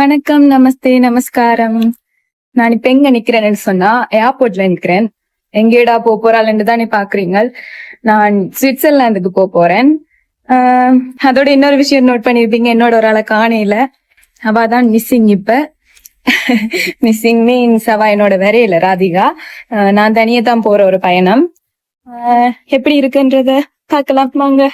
வணக்கம், நமஸ்தே, நமஸ்காரம். நான் இப்ப எங்க நிக்கிறேன்னு சொன்னா ஏர்போர்ட்ல நிக்கிறேன். எங்கேடா போறாள்னு தானே பாக்குறீங்க. நான் சுவிட்சர்லாந்துக்கு போறேன். அதோட இன்னொரு விஷயம் நோட் பண்ணிருப்பீங்க, என்னோட ஒரு ஆளை காணையில. அவதான் மிஸ்ஸிங். இப்ப மிஸ்ஸிங் மீன்ஸ் அவ என்னோட வரையில ராதிகா. நான் தனியே தான் போற ஒரு பயணம். எப்படி இருக்குன்றத பாக்கலாம் வாங்க.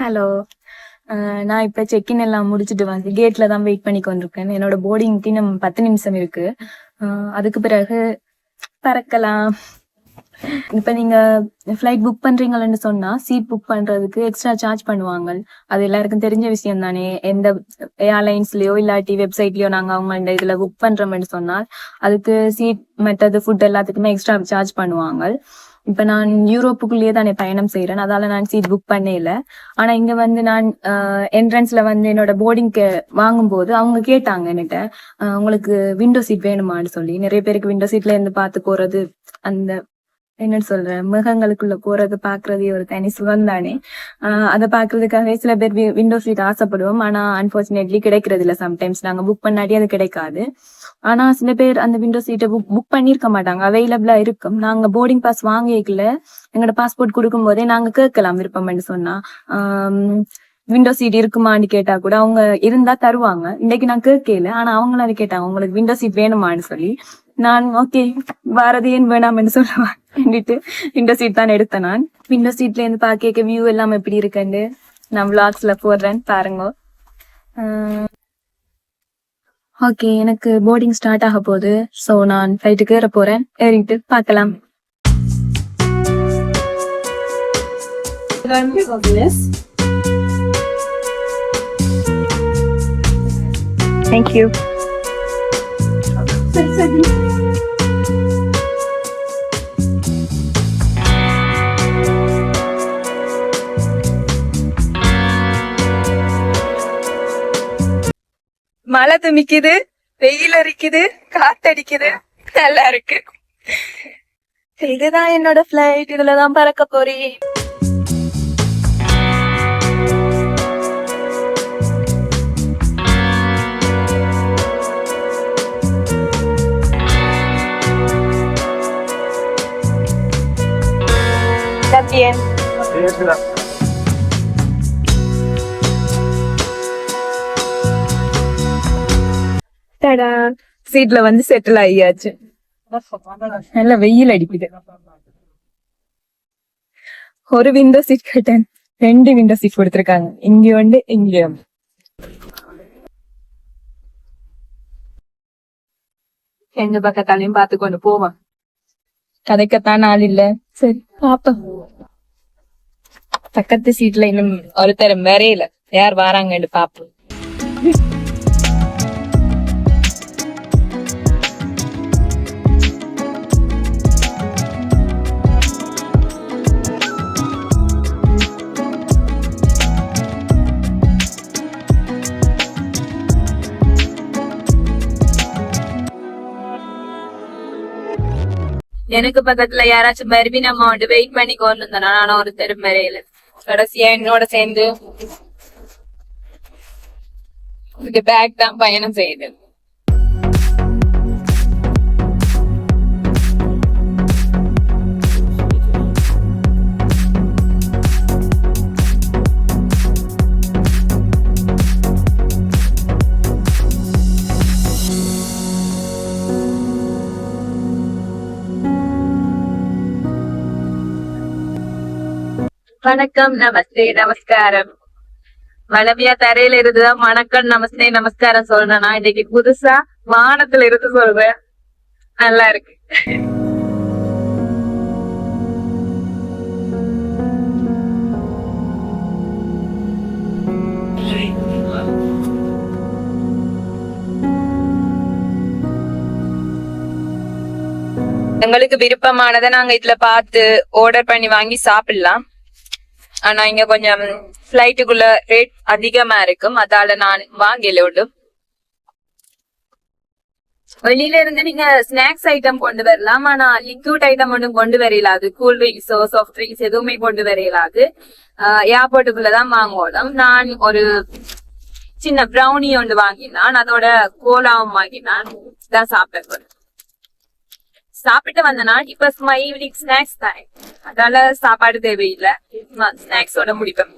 ஹலோ, நான் இப்ப செக்இன் எல்லாம் முடிச்சுட்டு வந்து கேட்ல தான் வெயிட் பண்ணி கொண்டிருக்கேன். என்னோட போர்டிங்க்கு இன்னும் 10 நிமிஷம் இருக்கு. அதுக்கு பிறகு பறக்கலாம். இப்ப நீங்க ஃபிளைட் புக் பண்றீங்கன்னு சொன்னா சீட் புக் பண்றதுக்கு எக்ஸ்ட்ரா சார்ஜ் பண்ணுவாங்க. அது எல்லாருக்கும் தெரிஞ்ச விஷயம் தானே. எந்த ஏர்லைன்ஸ்லயோ இல்லாட்டி வெப்சைட்லயோ நாங்க அவங்க இதுல புக் பண்றோம்னு சொன்னால் அதுக்கு சீட் மற்றது ஃபுட் எல்லாத்துக்குமே எக்ஸ்ட்ரா சார்ஜ் பண்ணுவாங்க. இப்ப நான் யூரோப்புக்குள்ளேயே தானே பயணம் செய்யறேன், அதால நான் சீட் புக் பண்ணல. ஆனா இங்க வந்து நான் என்ட்ரன்ஸ்ல வந்து என்னோட போர்டிங்க்கு வாங்கும் போது அவங்க கேட்டாங்க என்கிட்ட, உங்களுக்கு விண்டோ சீட் வேணுமான்னு சொல்லி. நிறைய பேருக்கு விண்டோ சீட்ல இருந்து பார்த்து போறது, அந்த என்னன்னு சொல்றேன், மிருகங்களுக்குள்ள போறது பாக்குறதே ஒரு தனி சுகம் தானே. அதை பாக்குறதுக்காகவே சில பேர் விண்டோ சீட் ஆசைப்படுவோம். ஆனா அன்பார்ச்சுனேட்லி கிடைக்கிறது இல்ல. சம்டைம்ஸ் நாங்க புக் பண்ணாடி அது கிடைக்காது. ஆனா சில பேர் அந்த விண்டோ சீட்டை புக் பண்ணிருக்க மாட்டாங்க, அவைலபிளா இருக்கும். நாங்க போர்டிங் பாஸ் வாங்கிக்கல, எங்களோட பாஸ்போர்ட் கொடுக்கும் போதே நாங்க கேட்கலாம் விருப்பம்னு சொன்னா. விண்டோ சீட் இருக்குமான்னு கேட்டா கூட அவங்க இருந்தா தருவாங்க. இன்னைக்கு நான் கேட்கல, ஆனா அவங்களும் அதை கேட்டாங்க, உங்களுக்கு விண்டோ சீட் வேணுமான்னு சொல்லி. நான் ஓகே பாரதி ஏன் வேணாம்னு சொல்லுவேன் விண்டோ சீட் தான் எடுத்தேன். நான் விண்டோ சீட்ல இருந்து பாக்க வியூ எல்லாம் எப்படி இருக்குன்னு நான் விளாக்ஸ்ல போடுறேன், பாருங்க. ஓகே, எனக்கு போர்டிங் ஸ்டார்ட் ஆக போகுது. சோ நான் ஃபிளைட்டுக்கு ஏற போறேன். ஏறிட்டு பார்க்கலாம். Thank you. மழை துமிக்குது, வெயில் அடிக்குது, காத்தடிக்குது, நல்லா இருக்கு. இதுதான் என்னோட ஃபிளைட், இதுலதான் பறக்க போறேன். சீட்ல வந்து செட்டில் ஆகியாச்சு. நல்ல வெயில் அடிக்குது. ஒரு விண்டோ சீட் கேட்டேன், 2 விண்டோ சீட் கொடுத்திருக்காங்க. இங்க ஒன்று, இங்க. எந்த பக்கத்தாலையும் பார்த்து கொண்டு போவான். கதைக்கத்தான் ஆள் இல்ல. சரி பாப்போம். பக்கத்து சீட்ல இன்னும் ஒருத்தர் வரையில, யார் வராங்கன்னு பாப்போம். எனக்கு பக்கத்துல யாராச்சும் வருவி நம்ம வந்து வெயிட் பண்ணி கொண்டு வந்தோம். ஆனா ஒரு தெருமறையில கடைசியா என்னோட சேர்ந்து பேக் தான் பயணம் செய்யுது. வணக்கம், நமஸ்தே, நமஸ்காரம். வளமையா தரையில இருந்துதான் வணக்கம், நமஸ்தே, நமஸ்காரம் சொல்றேன். நான் இன்னைக்கு புதுசா வானத்துல இருந்து சொல்றேன். நல்லா இருக்கு. எங்களுக்கு விருப்பமானதை நாங்க இதுல பார்த்து ஆர்டர் பண்ணி வாங்கி சாப்பிடலாம். ஆனா இங்க கொஞ்சம் பிளைட்டுக்குள்ள ரேட் அதிகமா இருக்கும், அதால நான் வாங்கல உண்டு. வெளியில இருந்து நீங்க ஸ்நாக்ஸ் ஐட்டம் கொண்டு வரலாம், ஆனா லிக்விட் ஐட்டம் ஒன்றும் கொண்டு வரையலாது. கூல் ட்ரிங்க்ஸோ சாஃப்ட் ட்ரிங்க்ஸ் எதுவுமே கொண்டு வரையலாது. ஏர்போர்ட்டுக்குள்ளதான் வாங்கணும். நான் ஒரு சின்ன ப்ரௌனி ஒன்று வாங்கினான், அதோட கோலாவும் வாங்கினான். தான் சாப்பிட்டு வந்தனா. இப்ப ஈவினிங் ஸ்நாக்ஸ் டைம், அதனால சாப்பாடு தேவையில்லை, ஸ்நாக்ஸோட முடிப்பேன்.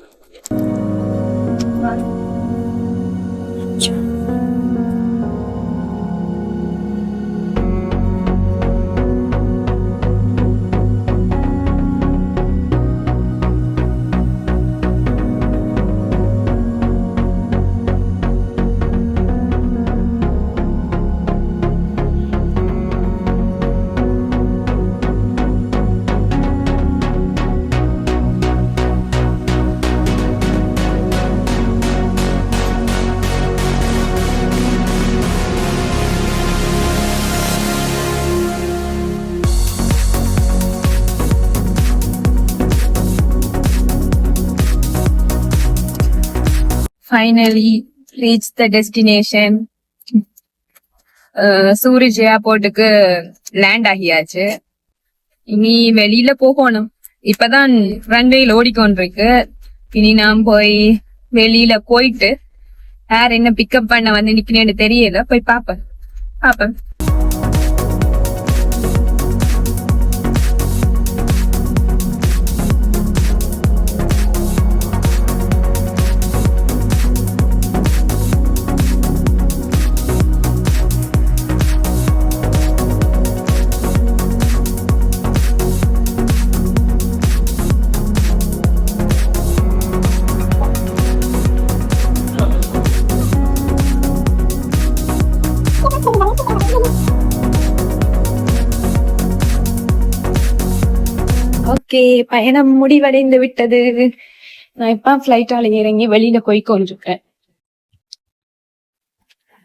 Finally reached the destination. சூரிஜ் ஏர்போர்ட்டுக்கு லேண்ட் ஆகியாச்சு. இனி வெளியில போகணும். இப்பதான் ரன்வேல ஓடிக்கொண்டிருக்கு. இனி நான் போய் வெளியில போயிட்டு யார் என்ன பிக்கப் பண்ண வந்து நிக்கிறேன்னு தெரியல, போய் பாப்பேன். ஓகே, பயணம் முடிவடைந்து விட்டது. நான் இப்ப பிளைட்டால இறங்கி வெளியில போய் கொண்டிருக்கேன்.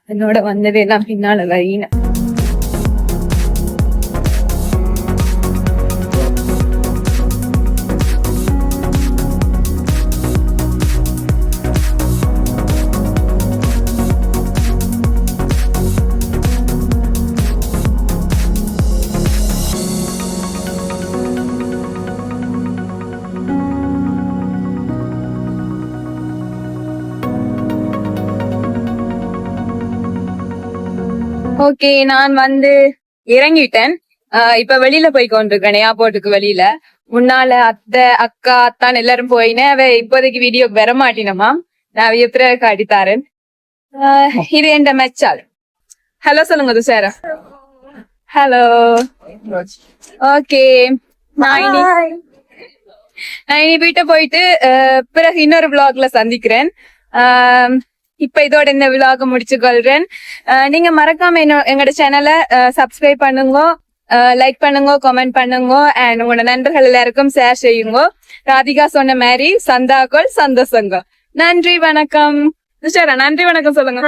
என்னோட வந்தது எல்லாம் பின்னால வரீன. ஓகே, நான் வந்து இறங்கிட்டேன். இப்ப வெளியில போய் கொண்டிருக்கேன், ஏர்போர்ட்டுக்கு வெளியில. முன்னால அத்தை அக்கா அத்தான் எல்லாரும் போயினேன். அவ இப்போதைக்கு வீடியோக்கு வர மாட்டினமா, நான் பிறகு காட்டித்தாரன். இது என் மெச்சால். ஹலோ சொல்லுங்க துஷாரா. ஹலோ. ஓகே, நான் இனி வீட்டை போயிட்டு பிறகு இன்னொரு விளாக்ல சந்திக்கிறேன். இப்ப இதோட இந்த விளாக முடிச்சு கொள்றேன். நீங்க மறக்காம எங்களோட சேனலை சப்ஸ்கிரைப் பண்ணுங்க, லைக் பண்ணுங்க, கமெண்ட் பண்ணுங்க, அண்ட் உங்களோட நண்பர்கள் எல்லாருக்கும் ஷேர் செய்யுங்க. ராதிகா சொன்ன மாதிரி சந்தாக்கள் சந்தோஷங்க. நன்றி வணக்கம். நன்றி வணக்கம் சொல்லுங்க.